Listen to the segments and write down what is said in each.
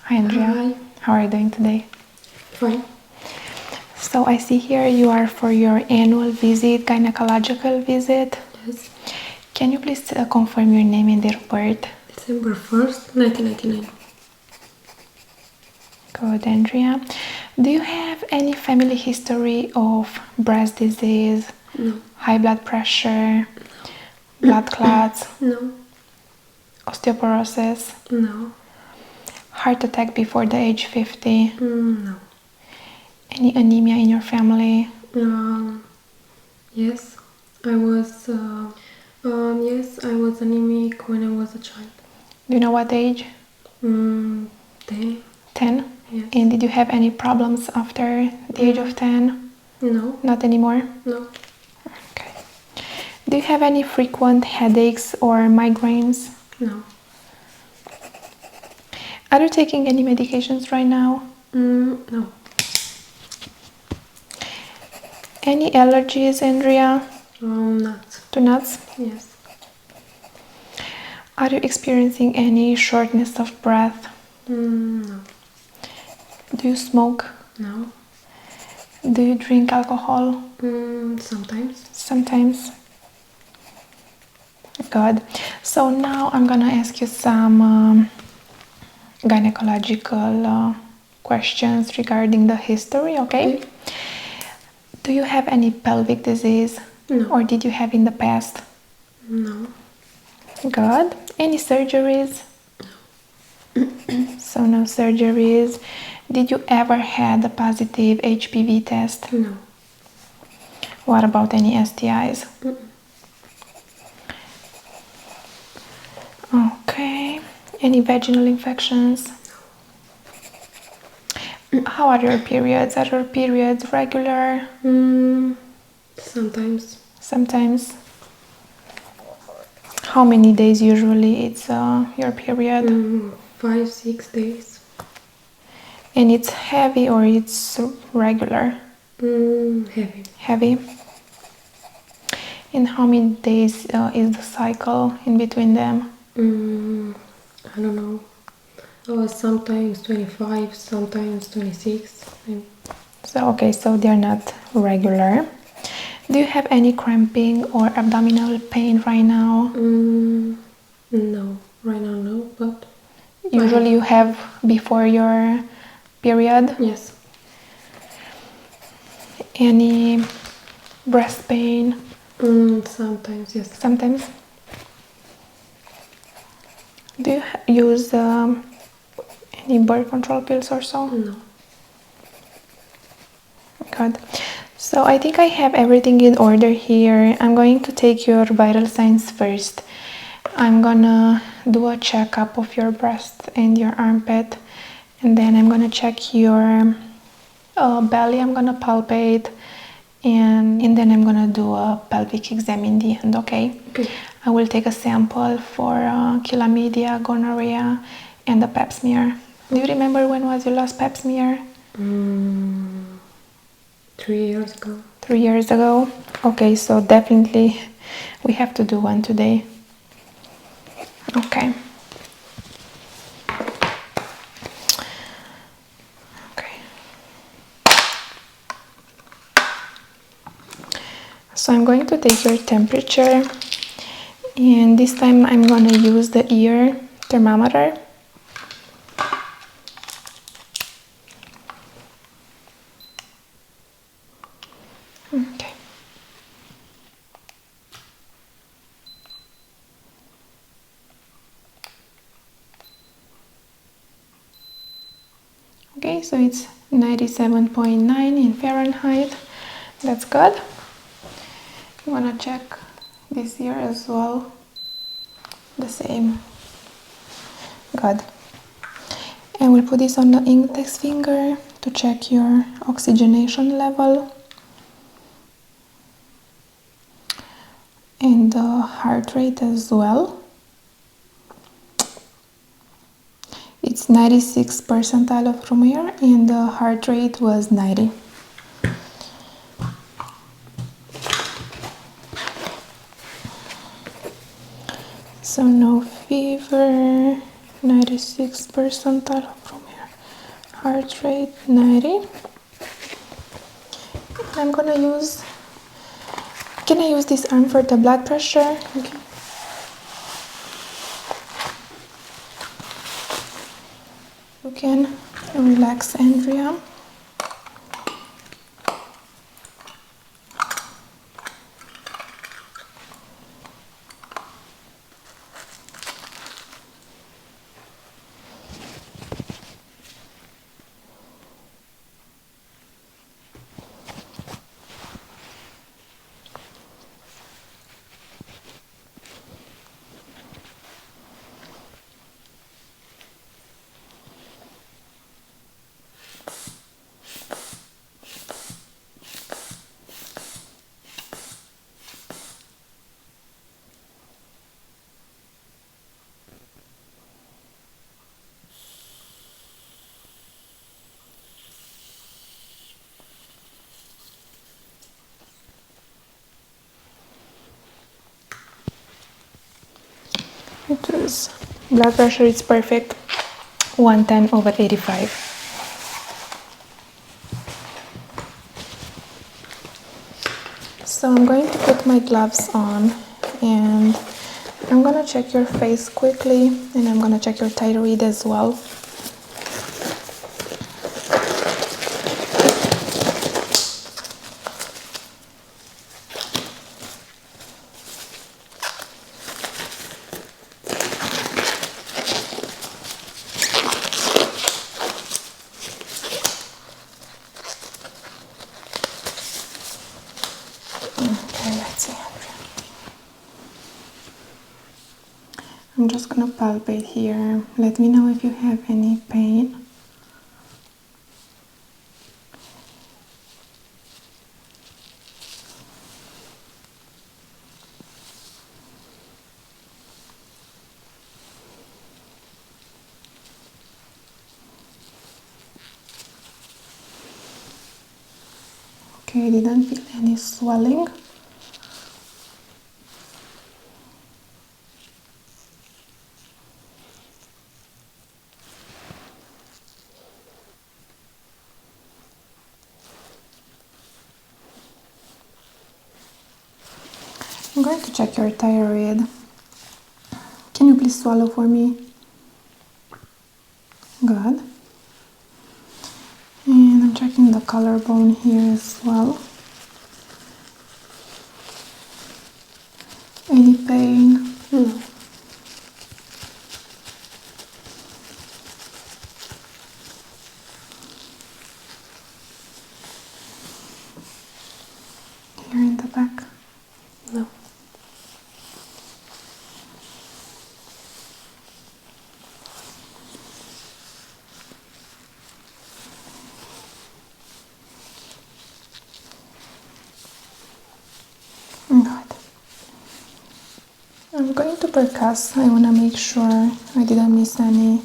Hi Andrea. Hi. How are you doing today? Fine. So I see here you are for your annual visit, gynecological visit. Yes. Can you please confirm your name and date of birth? December 1st, 1999. Good, Andrea. Do you have any family history of breast disease, No. high blood pressure, blood clots, No. osteoporosis, No. heart attack before the age 50, No. any anemia in your family? Yes. I was anemic when I was a child. Do you know what age? 10. 10? Yes. And did you have any problems after the age of 10? No. Not anymore? No. Okay. Do you have any frequent headaches or migraines? No. Are you taking any medications right now? No. Any allergies, Andrea? Nuts. To nuts? Yes. Are you experiencing any shortness of breath? No. Do you smoke? No. Do you drink alcohol? Sometimes. Sometimes. Good. So now I'm gonna ask you some gynecological questions regarding the history, okay? Do you have any pelvic disease? No. Or did you have in the past? No. Good. Any surgeries? So no surgeries. Did you ever had a positive HPV test? No. What about any STIs? Okay. Any vaginal infections? How are your periods? Are your periods regular? Sometimes. Sometimes. How many days usually it's your period? 5-6 days. And it's heavy or it's regular? Heavy. Heavy. And how many days is the cycle in between them? I don't know. Sometimes 25, sometimes 26. So okay, so they're not regular. Do you have any cramping or abdominal pain right now? No, right now no, but Usually you have before your period? yes. Any breast pain? Sometimes, yes. Sometimes. Do you use any birth control pills or so? No. Good. So I think I have everything in order here. I'm going to take your vital signs first. I'm gonna do a checkup of your breast and your armpit, and then I'm gonna check your belly. I'm gonna palpate, and then I'm gonna do a pelvic exam in the end. Okay. Okay. I will take a sample for chlamydia, gonorrhea, and a pap smear. Do you remember when was your last pap smear? 3 years ago. 3 years ago? Okay, so definitely we have to do one today. Okay. Okay. So I'm going to take your temperature, and this time I'm going to use the ear thermometer. Okay. Okay, so it's 97.9 in Fahrenheit. That's good. You want to check this ear as well. The same. Good. And we'll put this on the index finger to check your oxygenation level and the heart rate as well. It's 96 percentile of room air and the heart rate was 90. So no fever, 96 percentile of room air. heart rate 90. I'm gonna use, can I use this arm for the blood pressure? Okay. You can relax, Andrea. It was, blood pressure is perfect, 110/85. So I'm going to put my gloves on and I'm gonna check your face quickly and I'm gonna check your thyroid as well. Okay, let's see. I'm just gonna palpate here. Let me know if you have any pain. Okay, I didn't feel any swelling. I'm going to check your thyroid. Can you please swallow for me? Good. And I'm checking the collarbone here as well. Any pain? No. Here in the back? No. Good. I'm going to percuss. I want to make sure I didn't miss any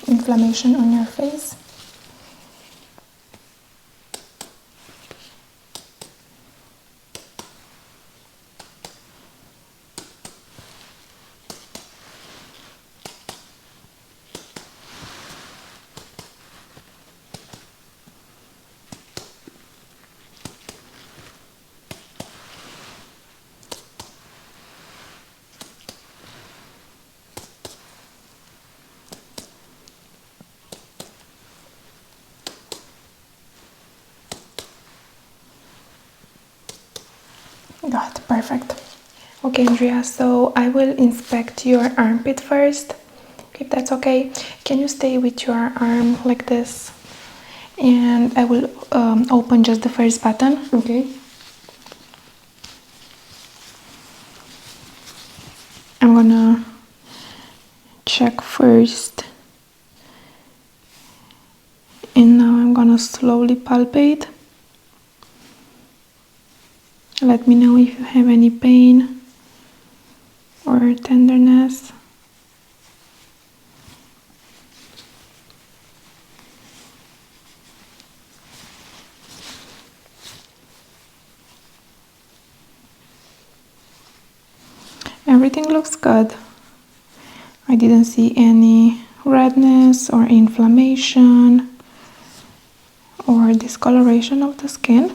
inflammation on your face. Good, perfect. Okay, Andrea, so I will inspect your armpit first, if that's okay. Can you stay with your arm like this? And I will open just the first button. Okay. I'm gonna check first. And now I'm gonna slowly palpate. Let me know if you have any pain or tenderness. Everything looks good. I didn't see any red redness or inflammation or discoloration of the skin.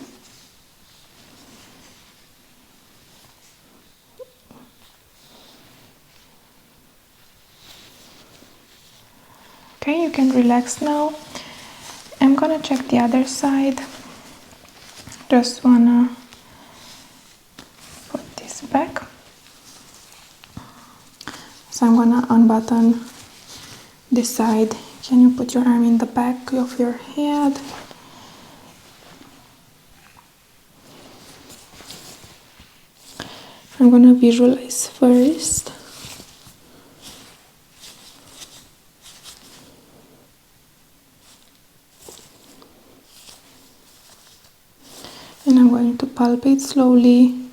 Okay, you can relax now. I'm gonna check the other side. Just wanna put this back. So I'm gonna unbutton this side. Can you put your arm in the back of your head? I'm gonna visualize first. And I'm going to palpate slowly.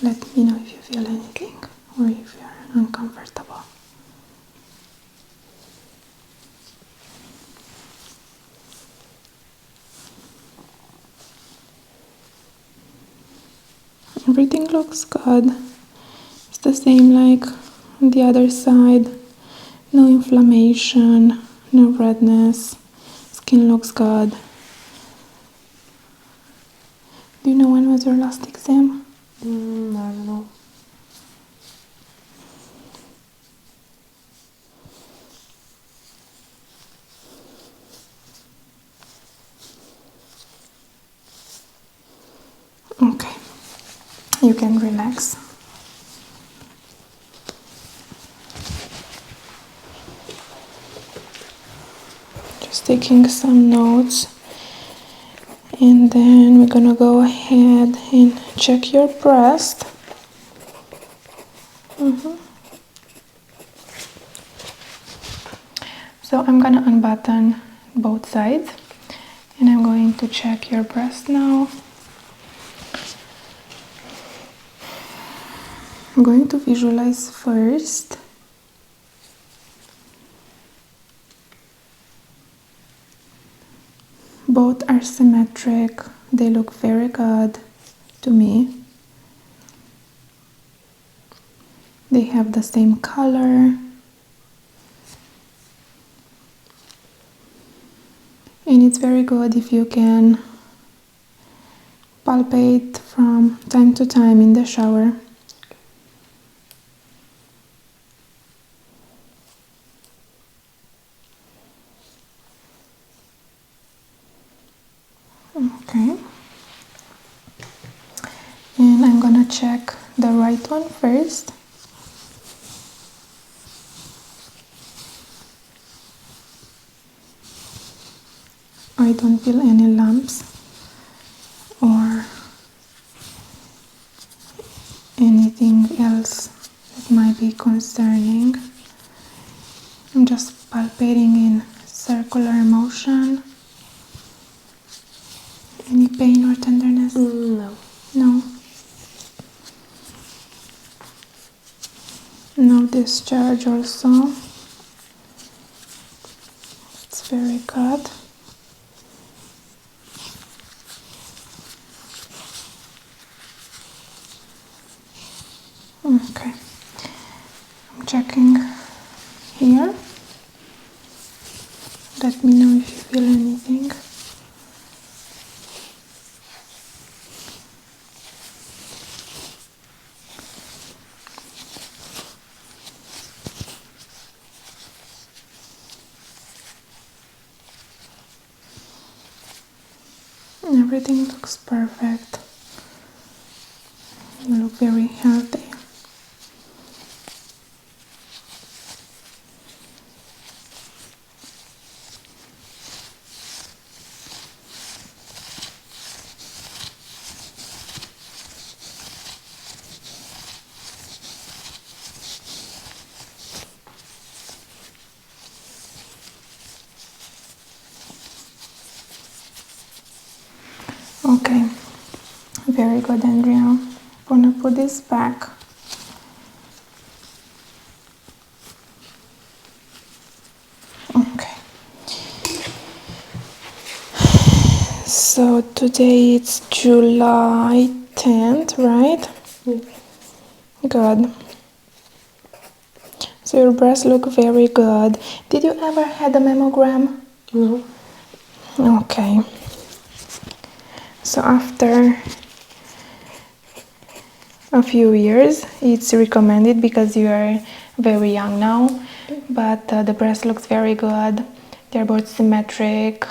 Let me know if you feel anything or if you're uncomfortable. Everything looks good. It's the same like on the other side. No inflammation, no redness. Skin looks good. Do you know when was your last exam? I don't know. Okay, you can relax. Just taking some notes, and then we're gonna go ahead and check your breast. So I'm gonna unbutton both sides, and I'm going to check your breast now. I'm going to visualize first. Both are symmetric. They look very good to me. They have the same color. And it's very good if you can palpate from time to time in the shower. Okay. And I'm gonna check the right one first. I don't feel any lumps or anything else that might be concerning. I'm just palpating in circular motion. Any pain or tenderness? No. No. No discharge also. It's very good. Okay. I'm checking here. Let me know if you feel anything. Everything looks perfect. You look very healthy. Okay, very good, Andrea. I'm gonna put this back. Okay. So today it's July 10th, right? Yeah. Good. So your breasts look very good. Did you ever had a mammogram? No. Okay. So after a few years, it's recommended because you are very young now. But the breast looks very good. They're both symmetric.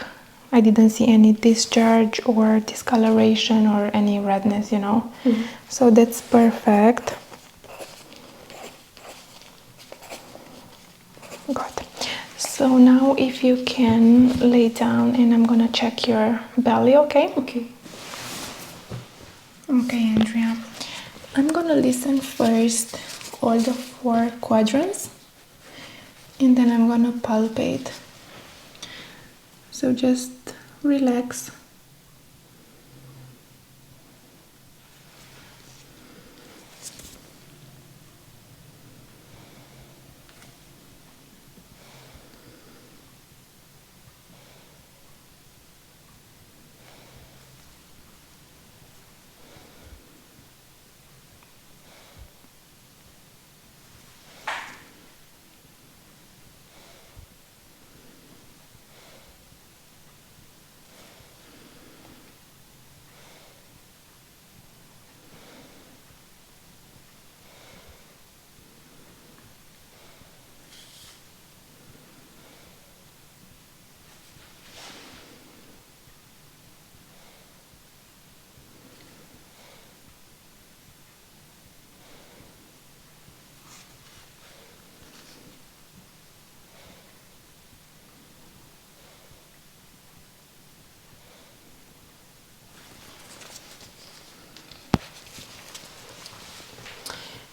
I didn't see any discharge or discoloration or any redness, you know. So that's perfect. Good. So now if you can lay down and I'm gonna check your belly, okay? Okay. Okay, Andrea. I'm gonna listen first all the 4 quadrants and then I'm gonna palpate. So just relax.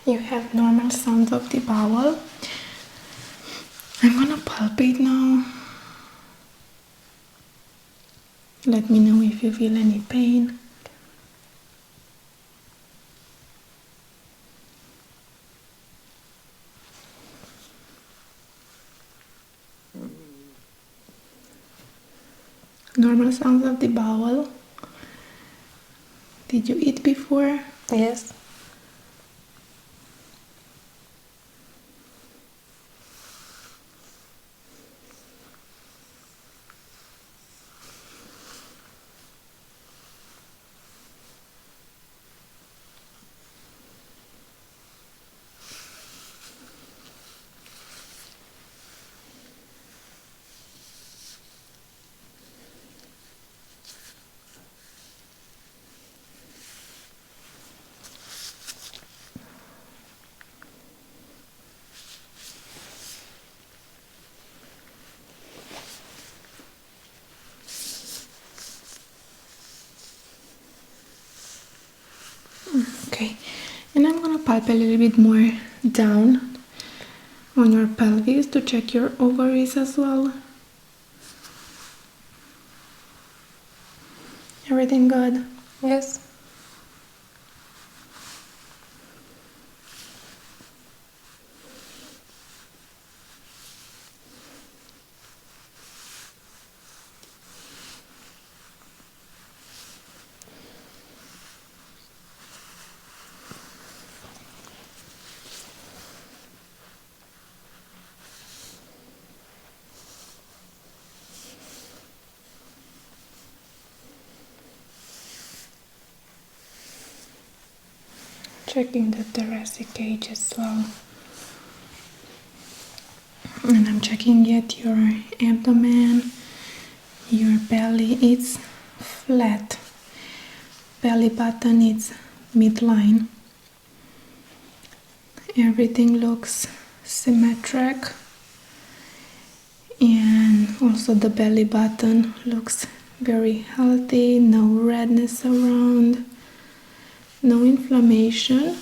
You have normal sounds of the bowel. I'm gonna palpate now. Let me know if you feel any pain. Normal sounds of the bowel. Did you eat before? Yes. Okay, and I'm gonna palpate a little bit more down on your pelvis to check your ovaries as well. Everything good? Yes. Checking the thoracic cage as well. And I'm checking yet your abdomen, your belly. It's flat. Belly button is midline. Everything looks symmetric. And also the belly button looks very healthy. No redness around. No inflammation.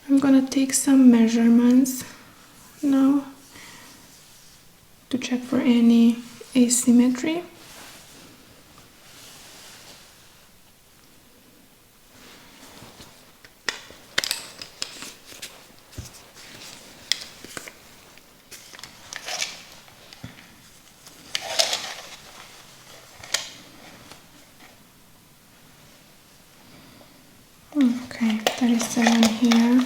I'm gonna take some measurements now to check for any asymmetry. Okay, 37 here.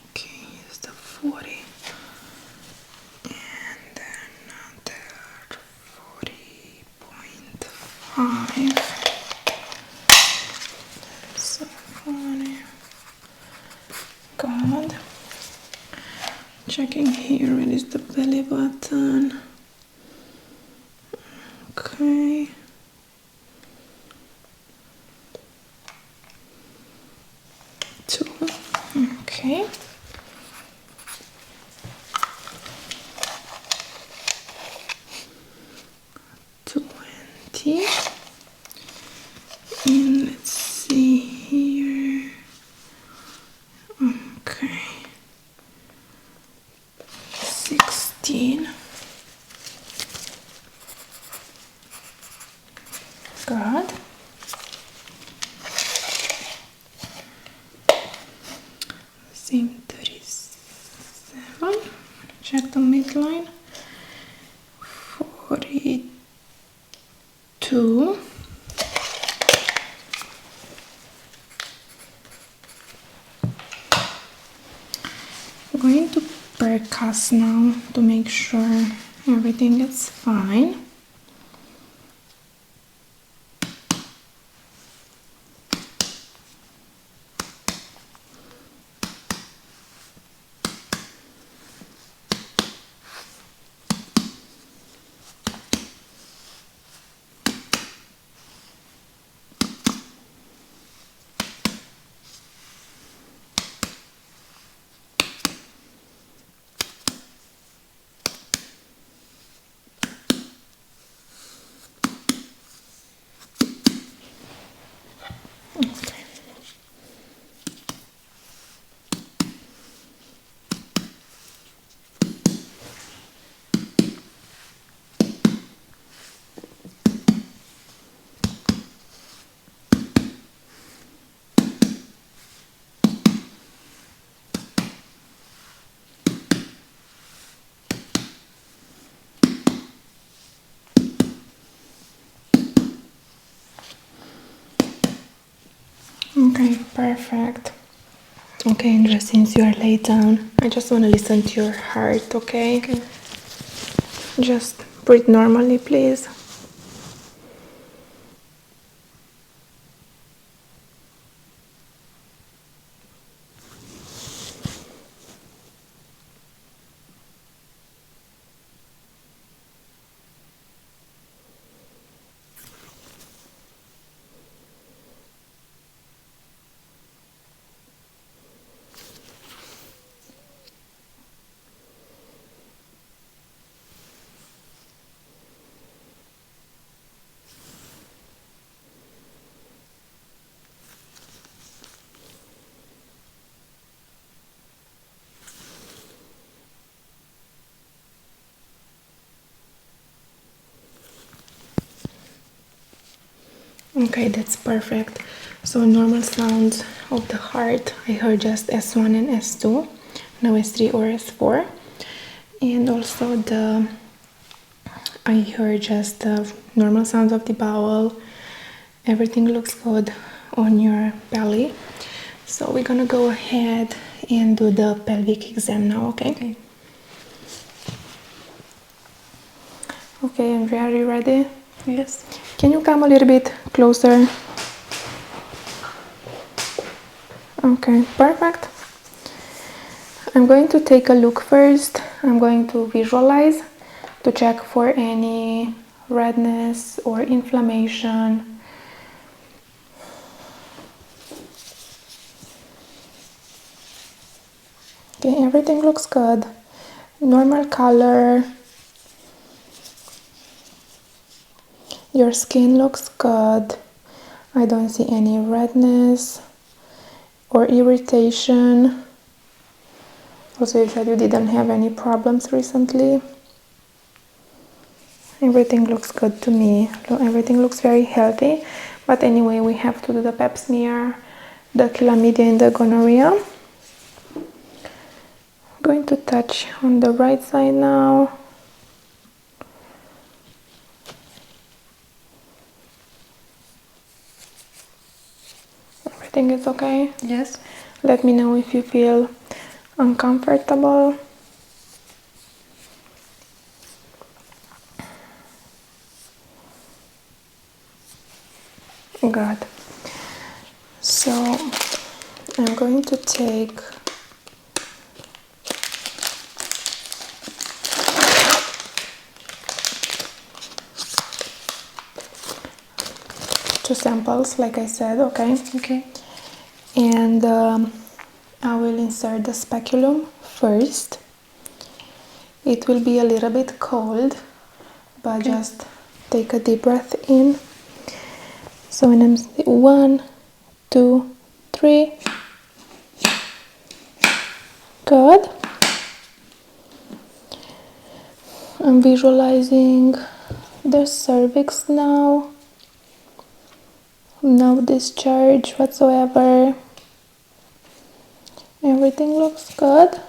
Okay, here's the 40. And then another 40.5. So funny. Good. Checking here, where is the belly button? Okay. Two. Okay. $20. And let's see here. Okay. 16. Good. Same 37. Check the midline. 42. I'm going to percuss now to make sure everything is fine. Okay, perfect. Okay, Andrea, since you are laid down, I just want to listen to your heart, okay? Okay. Just breathe normally, please. Okay, that's perfect. So normal sounds of the heart, I heard just S1 and S2, no S3 or S4. And also I heard just the normal sounds of the bowel. Everything looks good on your belly. So we're gonna go ahead and do the pelvic exam now, okay? Okay. Okay, Andrea, are you ready? Yes. Can you come a little bit closer? Okay, perfect. I'm going to take a look first. I'm going to visualize to check for any redness or inflammation. Okay, everything looks good. Normal color. Your skin looks good. I don't see any redness or irritation. Also, you said you didn't have any problems recently. Everything looks good to me. Everything looks very healthy. But anyway, we have to do the pap smear, the chlamydia and the gonorrhea. I'm going to touch on the right side now. it's okay? Yes. Let me know if you feel uncomfortable. Good. So I'm going to take two samples, like I said, okay? Okay. And I will insert the speculum first. It will be a little bit cold, but Okay. just take a deep breath in. So when I'm 1, 2, 3. Good. I'm visualizing the cervix now. No discharge whatsoever. Everything looks good.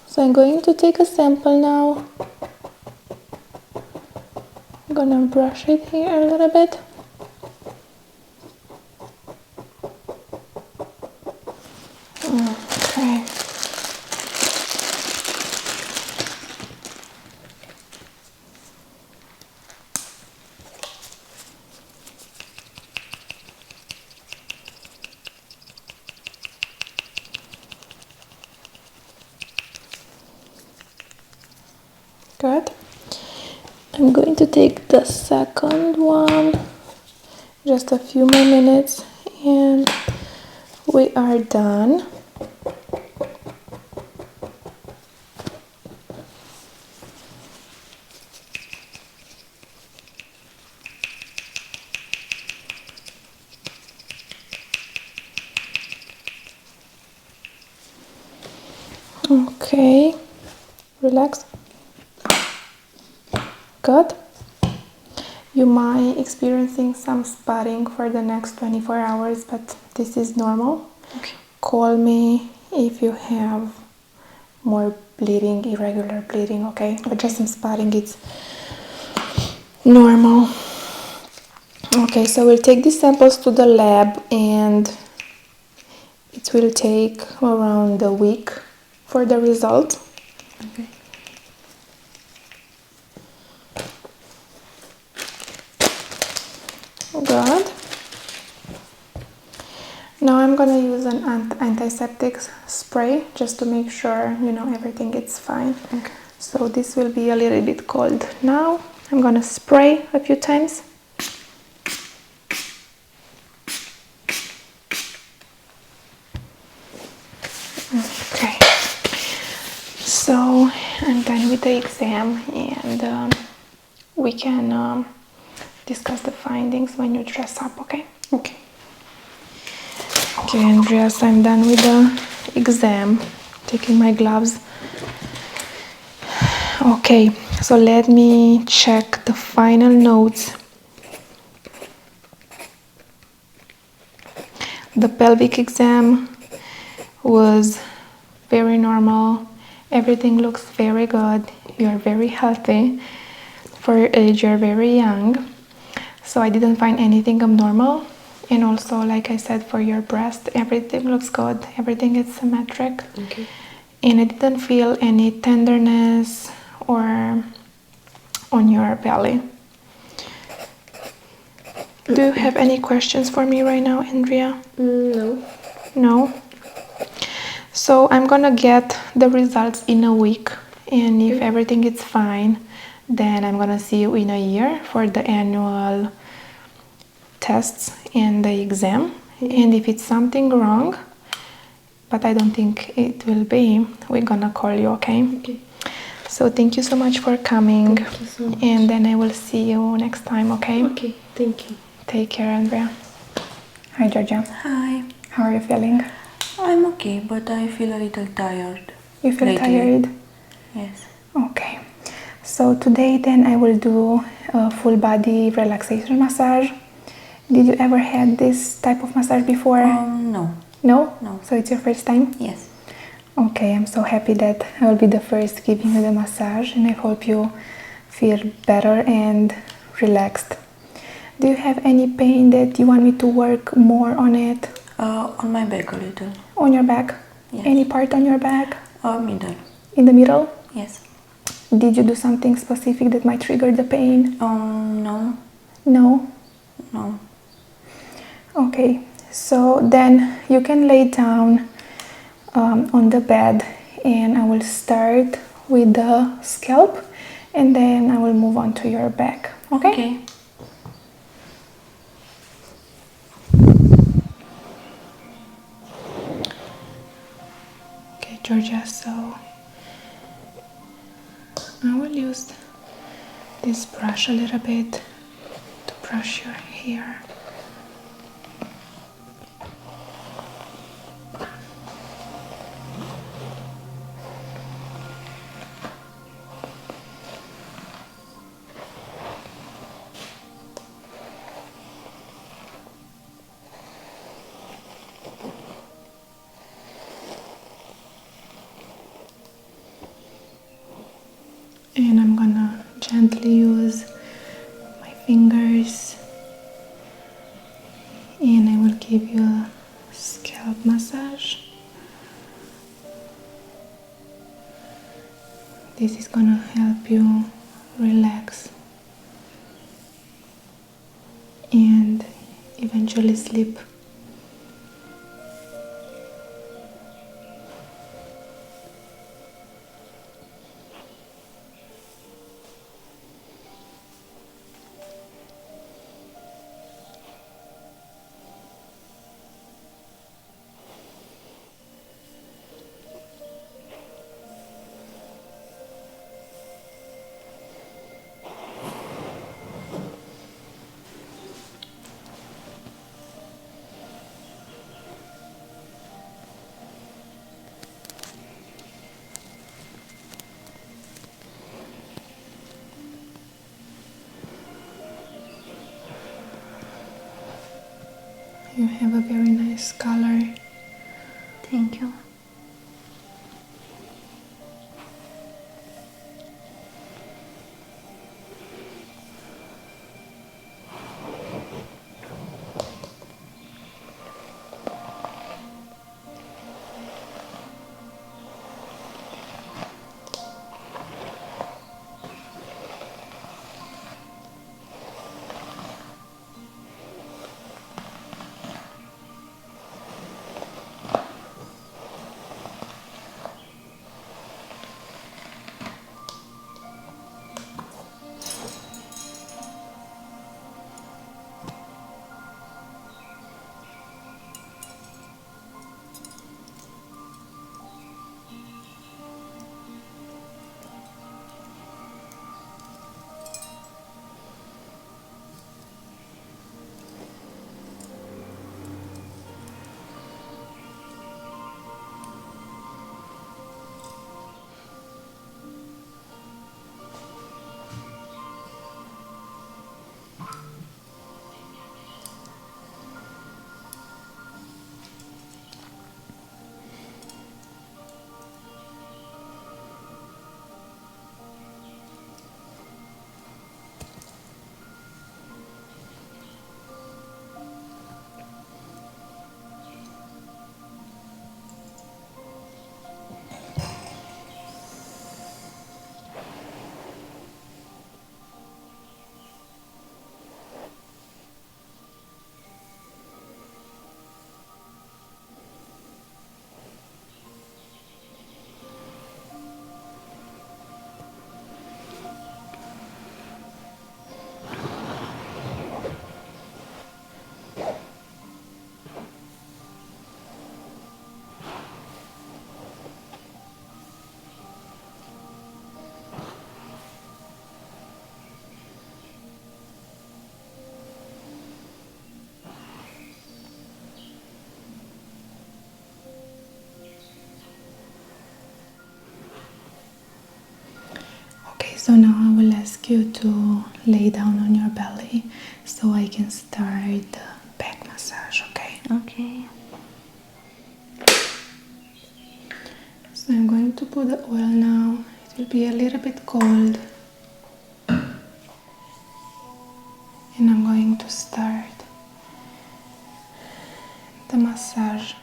So I'm going to take a sample now. I'm gonna brush it here a little bit. Okay. Good. I'm going to take the second one. Just a few more minutes and we are done. Okay, relax. Good. You might experiencing some spotting for the next 24 hours, but this is normal. Okay. Call me if you have more bleeding, irregular bleeding, okay? But just some spotting, it's normal. Okay, so we'll take these samples to the lab and it will take around a week for the result. Okay. Good. Now I'm gonna use an antiseptic spray just to make sure, everything is fine. Okay. So this will be a little bit cold. Now I'm gonna spray a few times. Okay. So I'm done with the exam and we can discuss the findings when you dress up, okay? Okay. Okay, Andrea, so I'm done with the exam. Taking my gloves. Okay, so let me check the final notes. The pelvic exam was very normal. Everything looks very good. You're very healthy. For your age, you're very young. So I didn't find anything abnormal. And also, like I said, for your breast, everything looks good. Everything is symmetric. Okay. And I didn't feel any tenderness or on your belly. Do you have any questions for me right now, Andrea? No. No? So I'm gonna get the results in a week, and if everything is fine, then I'm gonna see you in a year for the annual tests and the exam. And if it's something wrong, but I don't think it will be, we're gonna call you, okay? Okay. So thank you so much for coming. Thank you so much. And then I will see you next time, okay? Okay. Thank you. Take care, Andrea. Hi, Georgia. Hi, How are you feeling? I'm okay, but I feel a little tired. You feel lately. tired? Yes. Okay. So today then I will do a full body relaxation massage. Did you ever had this type of massage before? No. No? No. So it's your first time? Yes. Okay, I'm so happy that I will be the first giving you the massage, and I hope you feel better and relaxed. Do you have any pain that you want me to work more on it? On my back a little. On your back? Yes. Any part on your back? Middle. In the middle? Yes. Did you do something specific that might trigger the pain? No. No? No. Okay, so then you can lay down on the bed, and I will start with the scalp, and then I will move on to your back. Okay? Okay. Okay, Georgia, so I will use this brush a little bit to brush your hair. And I'm gonna gently use my fingers, and I will give you a scalp massage. This is gonna help you relax and eventually sleep. You have a very nice color. Thank you. Okay, so now I will ask you to lay down on your belly so I can start the back massage, okay? Okay. So I'm going to put the oil now. It will be a little bit cold. And I'm going to start the the massage.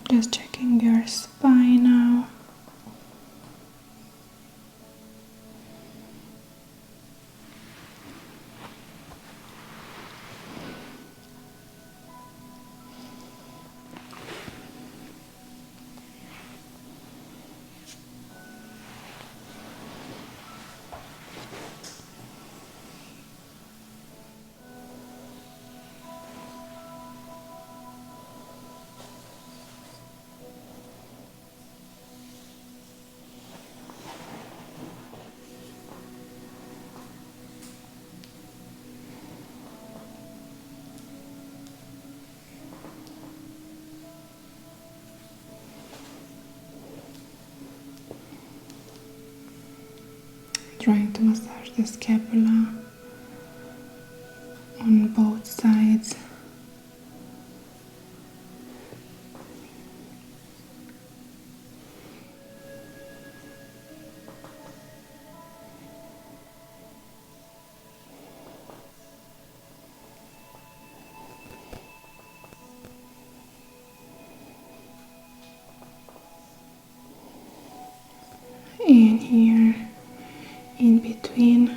Just checking your spine now. Trying to massage the scapula on both sides. And here in between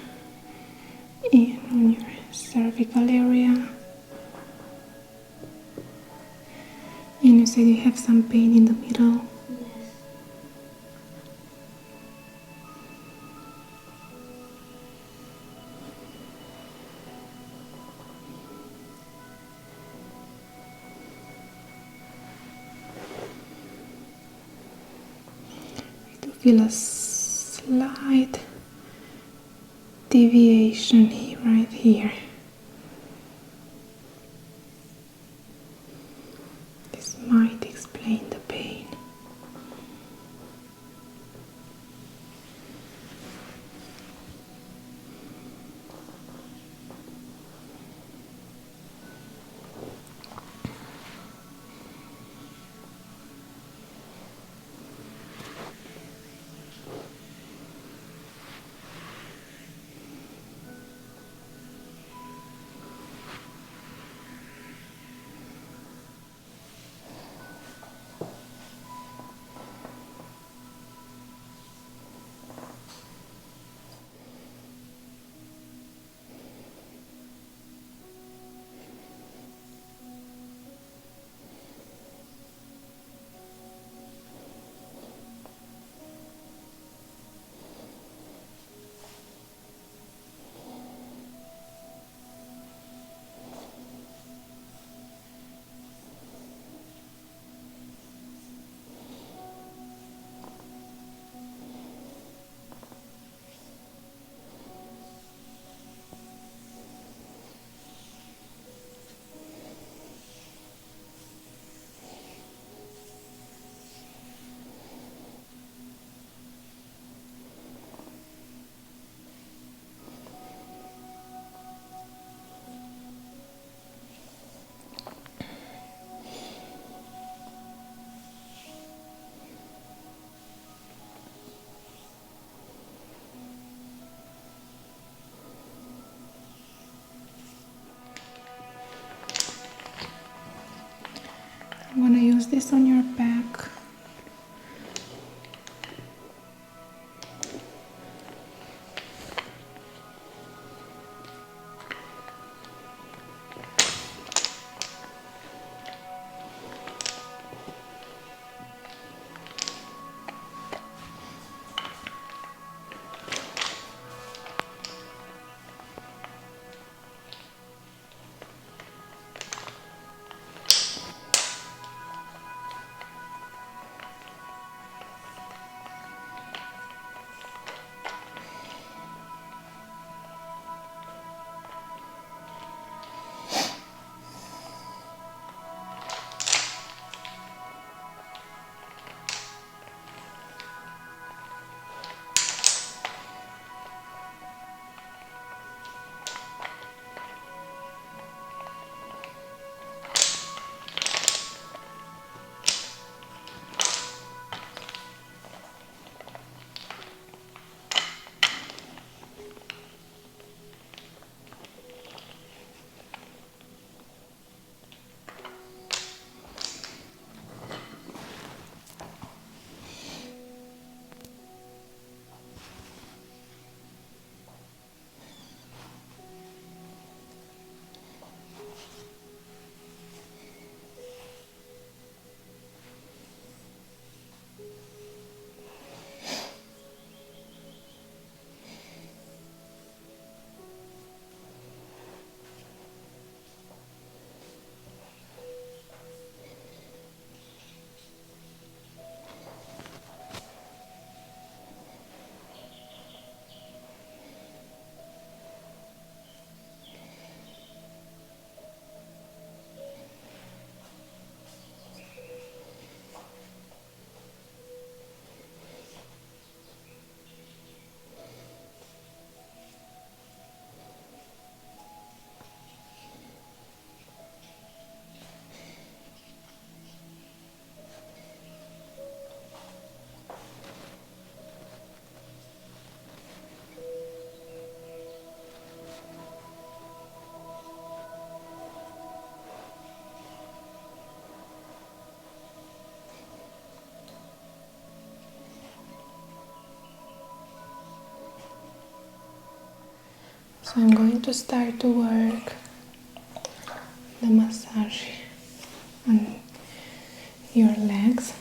and on your cervical area. And you said you have some pain in the middle. Yes. I do feel a slight deviation here, right here. This might explain the pain. I'm gonna use this on your back. So I'm going to start to work the massage on your legs.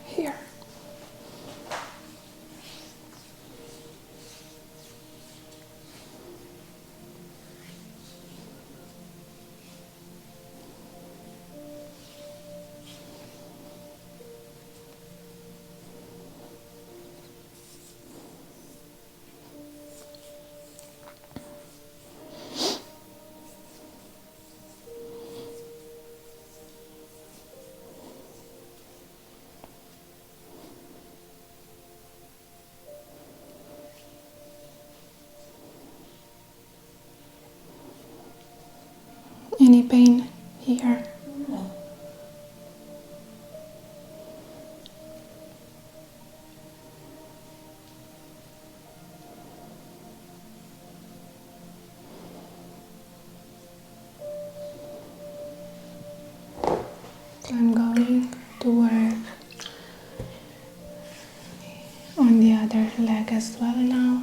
Here. Any pain here? No. So I'm going to work on the other leg as well now.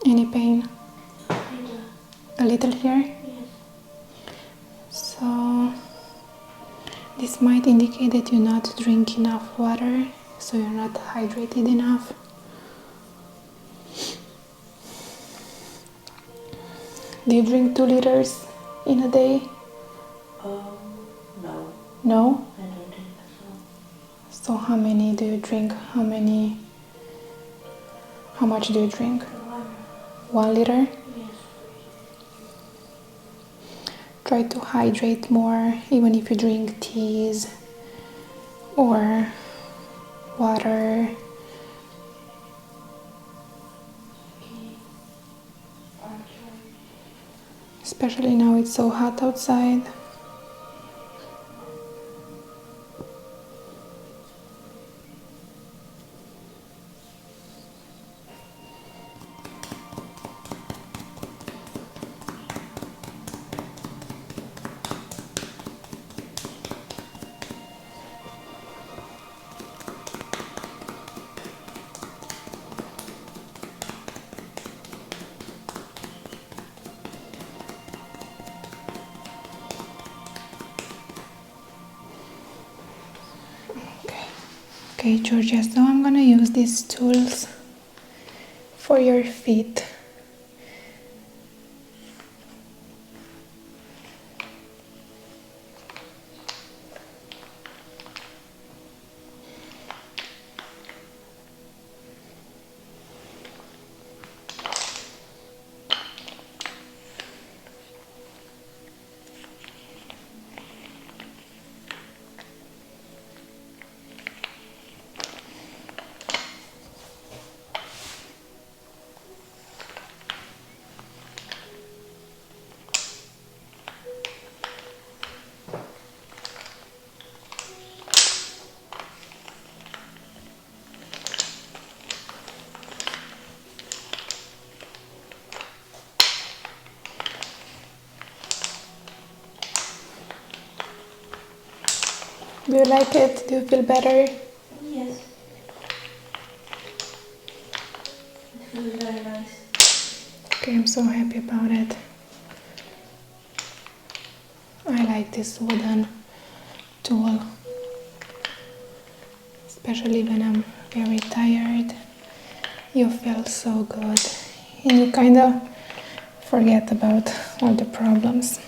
Any pain? A little here? Yes. So this might indicate that you not drink enough water, so you're not hydrated enough. Do you drink 2 liters in a day? No. No? I don't think so. So how many do you drink? How much do you drink? 1 liter? Yes. Try to hydrate more, even if you drink teas or water. Especially now it's so hot outside. Okay, Georgia, so I'm gonna use these tools for your feet. Do you like it? Do you feel better? Yes. It feels very nice. Okay, I'm so happy about it. I like this wooden tool, especially when I'm very tired. You feel so good and you kind of forget about all the problems.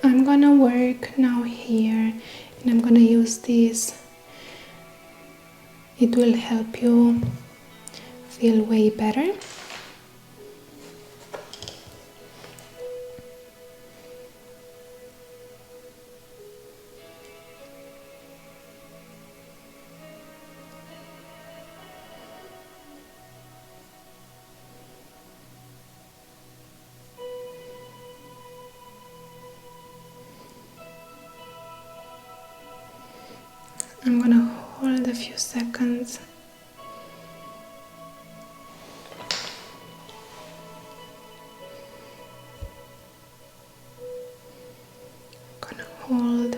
I'm gonna work now here and I'm gonna use this. It will help you feel way better. I'm gonna hold a few seconds. Gonna hold.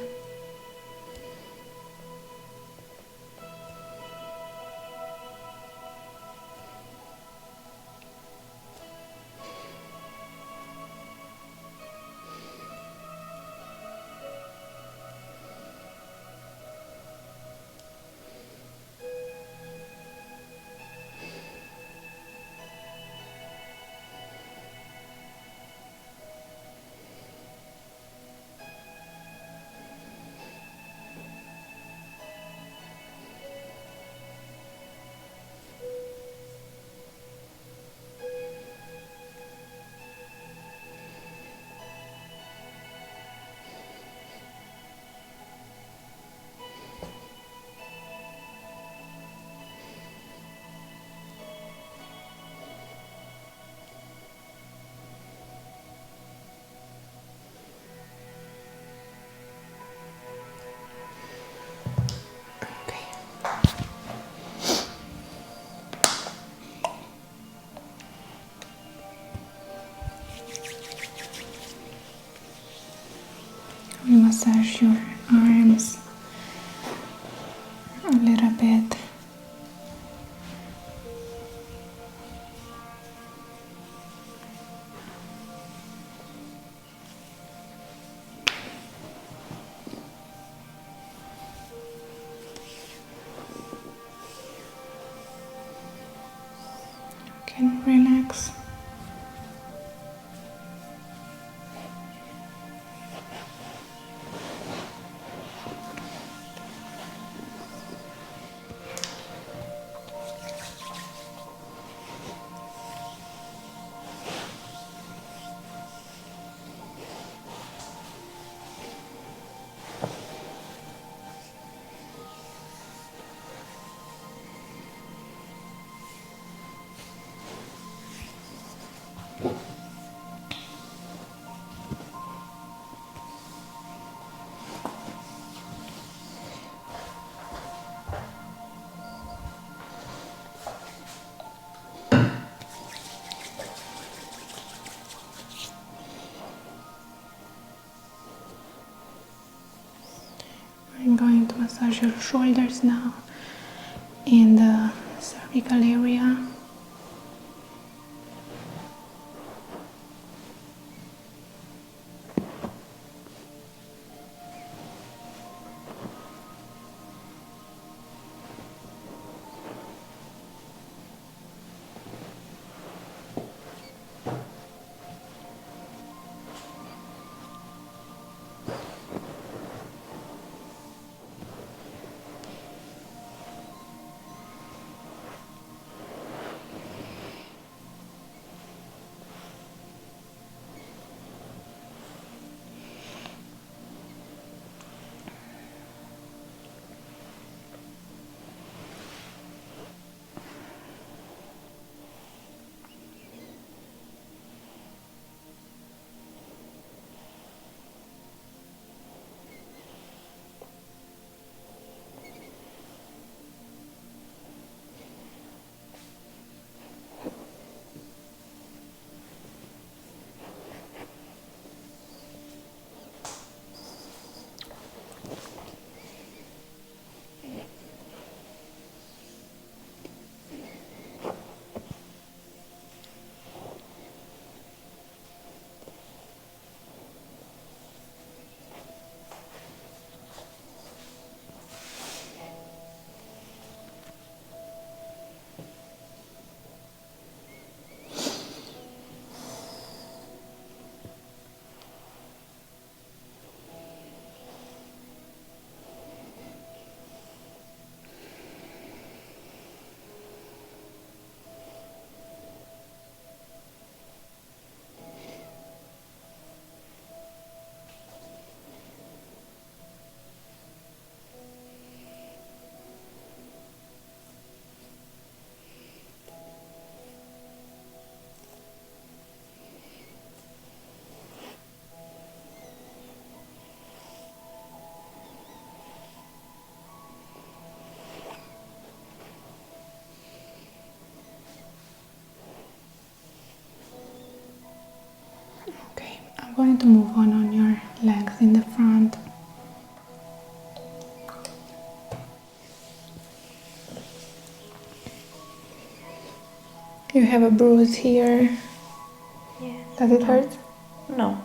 Okay. Massage your arms a little bit. You can relax. massage your shoulders now in the cervical area. Okay, I'm going to move on your legs in the front. You have a bruise here. Yes. Does it hurt? No.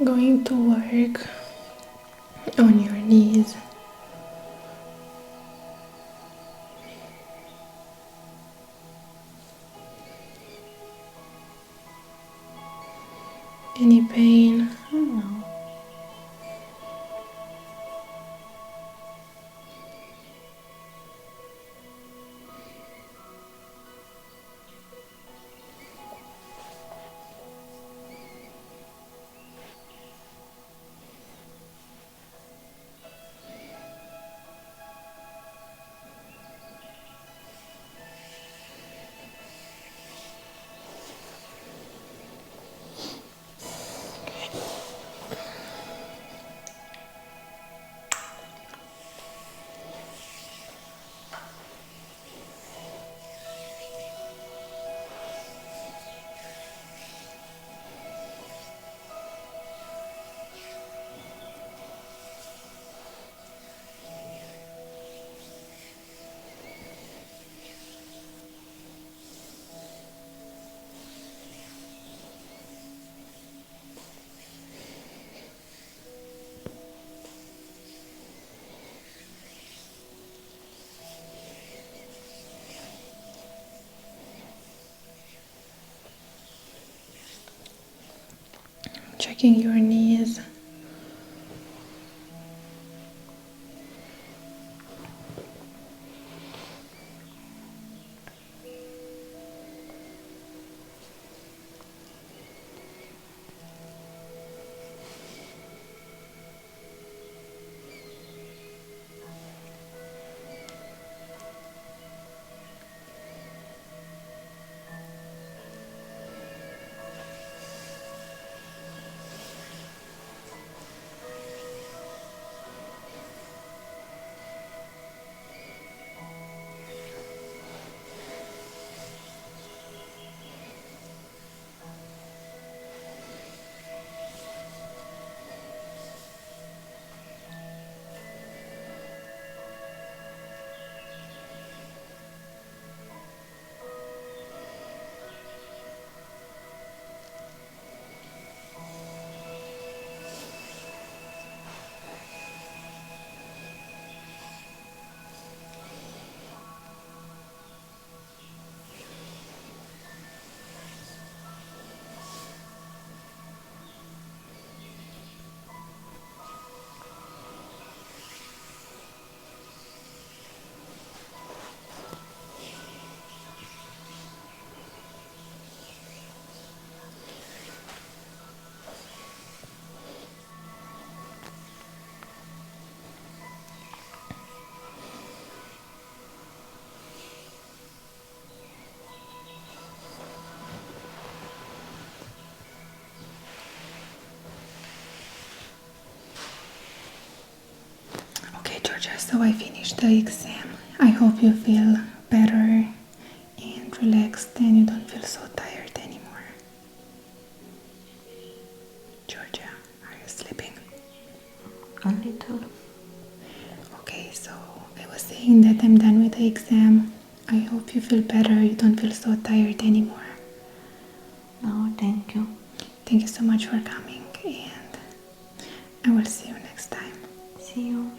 Going to work on your knees. Any pain? No. checking your knees. Okay, Georgia, so I finished the exam. I hope you feel better and relaxed and you don't feel so tired anymore. Georgia, are you sleeping? A little. Okay, so I was saying that I'm done with the exam. I hope you feel better, you don't feel so tired anymore. No, thank you. Thank you so much for coming and I will see you next time. See you.